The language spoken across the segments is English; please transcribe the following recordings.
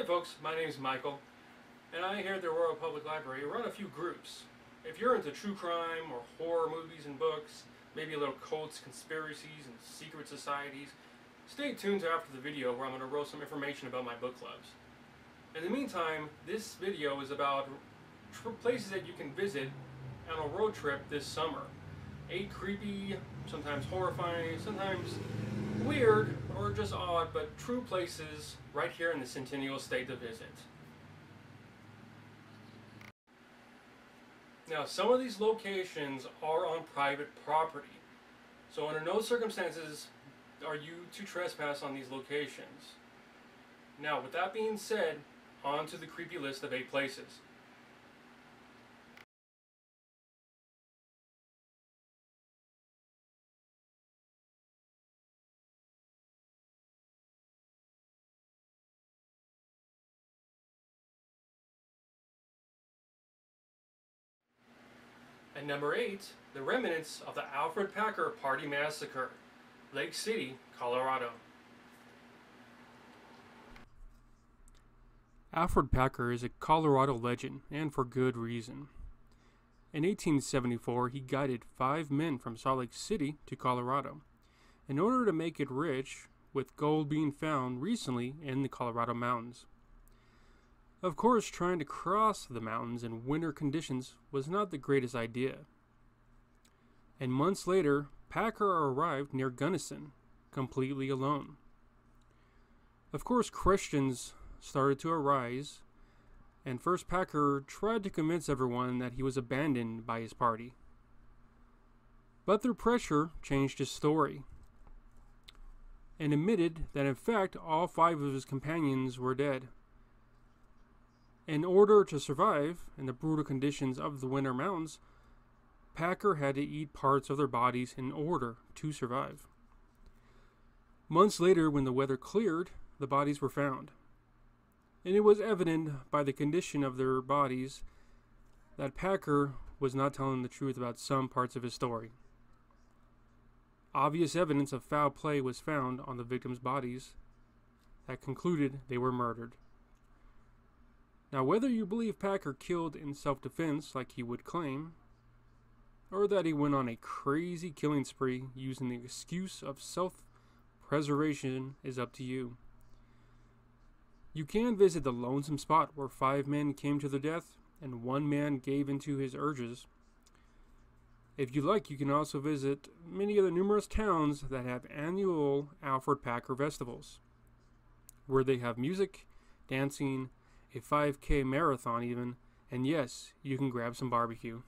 folks, my name is Michael, and I here at the Aurora Public Library run a few groups. If you're into true crime or horror movies and books, maybe a little cults, conspiracies, and secret societies, stay tuned to after the video where I'm going to roast some information about my book clubs. In the meantime, this video is about places that you can visit on a road trip this summer. 8 creepy, sometimes horrifying, sometimes weird or just odd, but true places right here in the Centennial State to visit. Now, some of these locations are on private property, so under no circumstances are you to trespass on these locations. Now, with that being said, on to the creepy list of 8 places. At number 8, the remnants of the Fredpacker Massacre, Lake City, Colorado. Fredpacker is a Colorado legend, and for good reason. In 1874, he guided 5 men from Salt Lake City to Colorado, in order to make it rich, with gold being found recently in the Colorado mountains. Of course, trying to cross the mountains in winter conditions was not the greatest idea. And months later, Packer arrived near Gunnison, completely alone. Of course, questions started to arise, and first Packer tried to convince everyone that he was abandoned by his party. But through pressure, changed his story, and admitted that in fact all 5 of his companions were dead. In order to survive in the brutal conditions of the winter mountains, Packer had to eat parts of their bodies in order to survive. Months later, when the weather cleared, the bodies were found. And it was evident by the condition of their bodies that Packer was not telling the truth about some parts of his story. Obvious evidence of foul play was found on the victims' bodies that concluded they were murdered. Now, whether you believe Packer killed in self-defense like he would claim, or that he went on a crazy killing spree using the excuse of self-preservation is up to you. You can visit the lonesome spot where 5 men came to their death and 1 man gave into his urges. If you like, you can also visit many of the numerous towns that have annual Fredpacker festivals, where they have music, dancing, a 5K marathon even, and yes, you can grab some barbecue.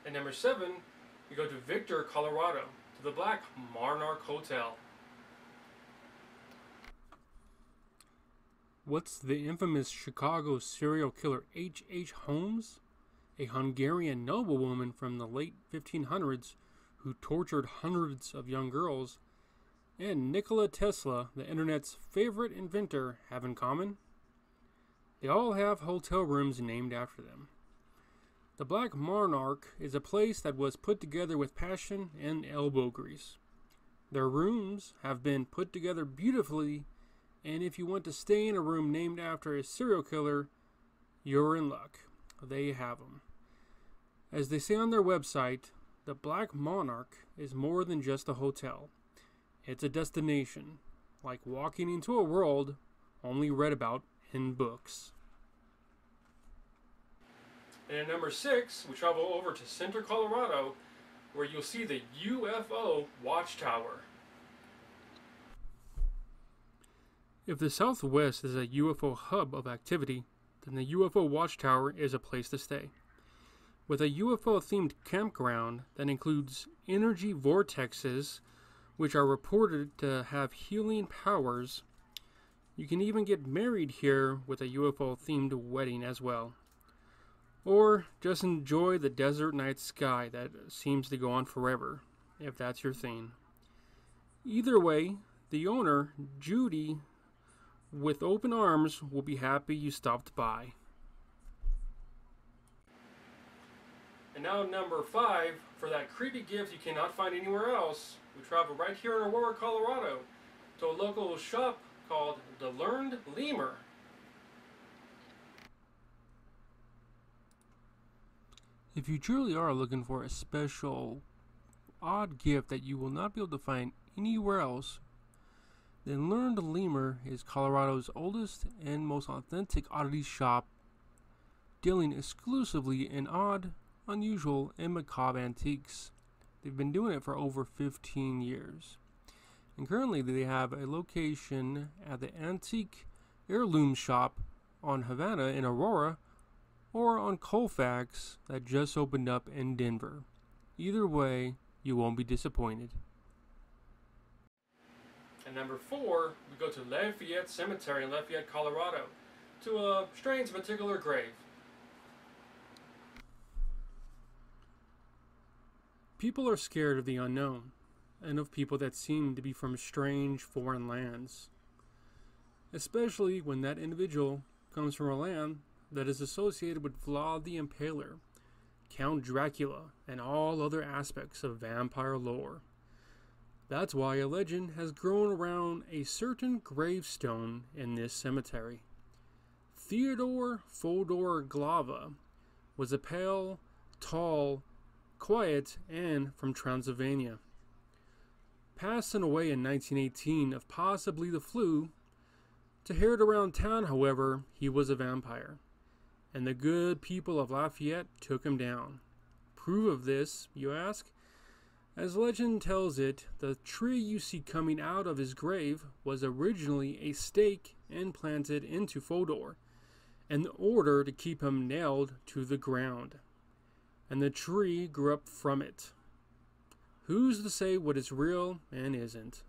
At number 7, we go to Victor, Colorado, to the Black Monarch Hotel. What's the infamous Chicago serial killer H.H. Holmes? A Hungarian noblewoman from the late 1500s who tortured hundreds of young girls, and Nikola Tesla, the internet's favorite inventor, have in common? They all have hotel rooms named after them. The Black Monarch is a place that was put together with passion and elbow grease. Their rooms have been put together beautifully, and if you want to stay in a room named after a serial killer, you're in luck. They have them. As they say on their website, the Black Monarch is more than just a hotel. It's a destination, like walking into a world only read about in books. And at number 6, we travel over to Center, Colorado, where you'll see the UFO Watch Tower. If the Southwest is a UFO hub of activity, then the UFO Watch Tower is a place to stay. With a UFO-themed campground that includes energy vortexes, which are reported to have healing powers, you can even get married here with a UFO-themed wedding as well. Or just enjoy the desert night sky that seems to go on forever, if that's your thing. Either way, the owner, Judy, with open arms, will be happy you stopped by. And now number 5, for that creepy gift you cannot find anywhere else, we travel right here in Aurora, Colorado, to a local shop called the Learned Lemur. If you truly are looking for a special, odd gift that you will not be able to find anywhere else, then Learned Lemur is Colorado's oldest and most authentic oddity shop, dealing exclusively in odd, unusual, and macabre antiques. They've been doing it for over 15 years. And currently they have a location at the Antique Heirloom Shop on Havana in Aurora, or on Colfax that just opened up in Denver. Either way, you won't be disappointed. And number 4, we go to Lafayette Cemetery in Lafayette, Colorado, to a strange particular grave. People are scared of the unknown, and of people that seem to be from strange foreign lands, especially when that individual comes from a land that is associated with Vlad the Impaler, Count Dracula, and all other aspects of vampire lore. That's why a legend has grown around a certain gravestone in this cemetery. Theodore Fodor was a pale, tall, quiet, and from Transylvania. Passing away in 1918 of possibly the flu. To hear it around town, however, he was a vampire, and the good people of Lafayette took him down. Proof of this, you ask? As legend tells it, the tree you see coming out of his grave was originally a stake implanted into Fodor in order to keep him nailed to the ground, and the tree grew up from it. Who's to say what is real and isn't?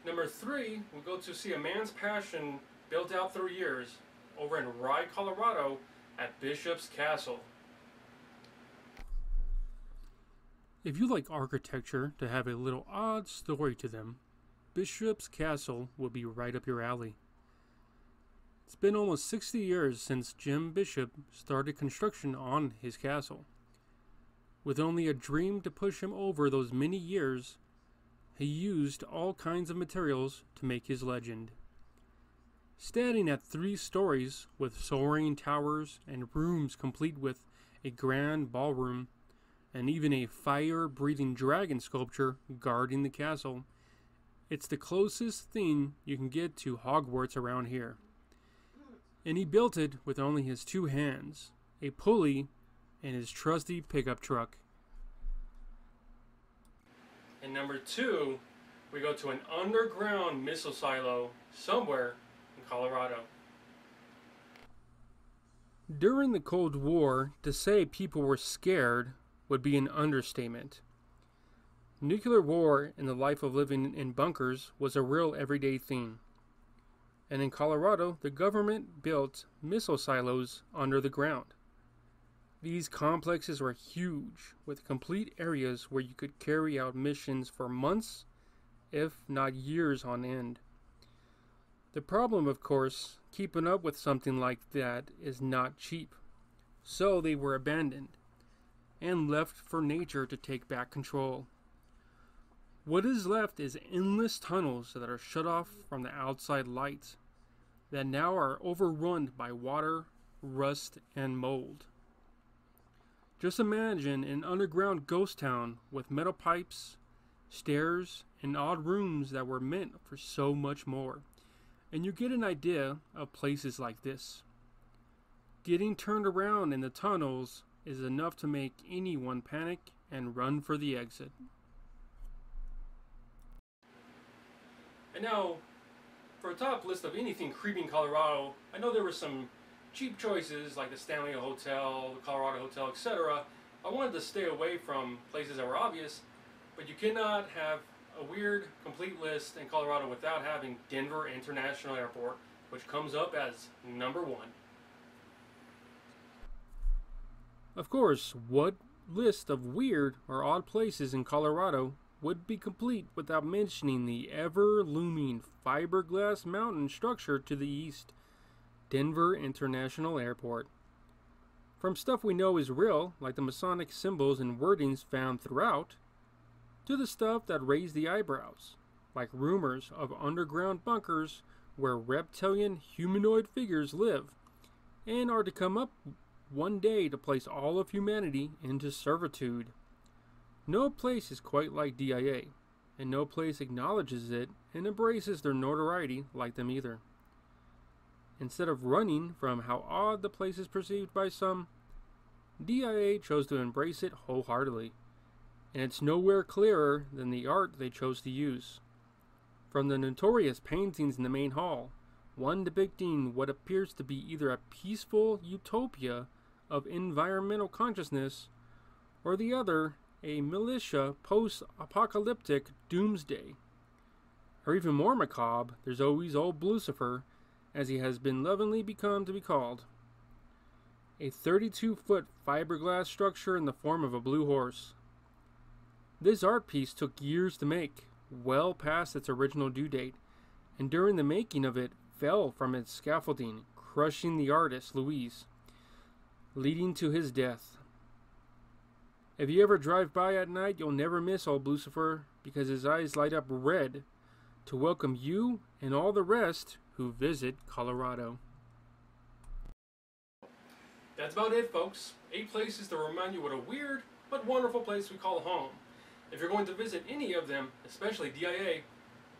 Number 3, we go to see a man's passion built out through years over in Rye, Colorado at Bishop's Castle. If you like architecture to have a little odd story to them, Bishop's Castle will be right up your alley. It's been almost 60 years since Jim Bishop started construction on his castle. With only a dream to push him over those many years, he used all kinds of materials to make his legend. Standing at 3 stories with soaring towers and rooms complete with a grand ballroom and even a fire-breathing dragon sculpture guarding the castle, it's the closest thing you can get to Hogwarts around here. And he built it with only his 2 hands, a pulley, and his trusty pickup truck. And number 2, we go to an underground missile silo somewhere in Colorado. During the Cold War, to say people were scared would be an understatement. Nuclear war and the life of living in bunkers was a real everyday thing. And in Colorado, the government built missile silos under the ground. These complexes were huge, with complete areas where you could carry out missions for months, if not years on end. The problem, of course, keeping up with something like that is not cheap. So they were abandoned and left for nature to take back control. What is left is endless tunnels that are shut off from the outside light, that now are overrun by water, rust, and mold. Just imagine an underground ghost town with metal pipes, stairs, and odd rooms that were meant for so much more, and you get an idea of places like this. Getting turned around in the tunnels is enough to make anyone panic and run for the exit. And now, for a top list of anything creepy in Colorado, I know there were some cheap choices like the Stanley Hotel, the Colorado Hotel, etc. I wanted to stay away from places that were obvious, but you cannot have a weird, complete list in Colorado without having Denver International Airport, which comes up as number 1. Of course, what list of weird or odd places in Colorado would be complete without mentioning the ever-looming fiberglass mountain structure to the east, Denver International Airport. From stuff we know is real, like the Masonic symbols and wordings found throughout, to the stuff that raised the eyebrows, like rumors of underground bunkers where reptilian humanoid figures live and are to come up one day to place all of humanity into servitude. No place is quite like DIA, and no place acknowledges it and embraces their notoriety like them either. Instead of running from how odd the place is perceived by some, DIA chose to embrace it wholeheartedly, and it's nowhere clearer than the art they chose to use. From the notorious paintings in the main hall, one depicting what appears to be either a peaceful utopia of environmental consciousness, or the other, a militia post-apocalyptic doomsday. Or even more macabre, there's always old Lucifer, as he has been lovingly become to be called. A 32-foot fiberglass structure in the form of a blue horse. This art piece took years to make, well past its original due date, and during the making of it fell from its scaffolding, crushing the artist, Louise, leading to his death. If you ever drive by at night, you'll never miss old Lucifer, because his eyes light up red to welcome you and all the rest who visit Colorado. That's about it, folks. 8 places to remind you what a weird but wonderful place we call home. If you're going to visit any of them, especially DIA,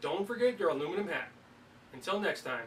don't forget your aluminum hat. Until next time.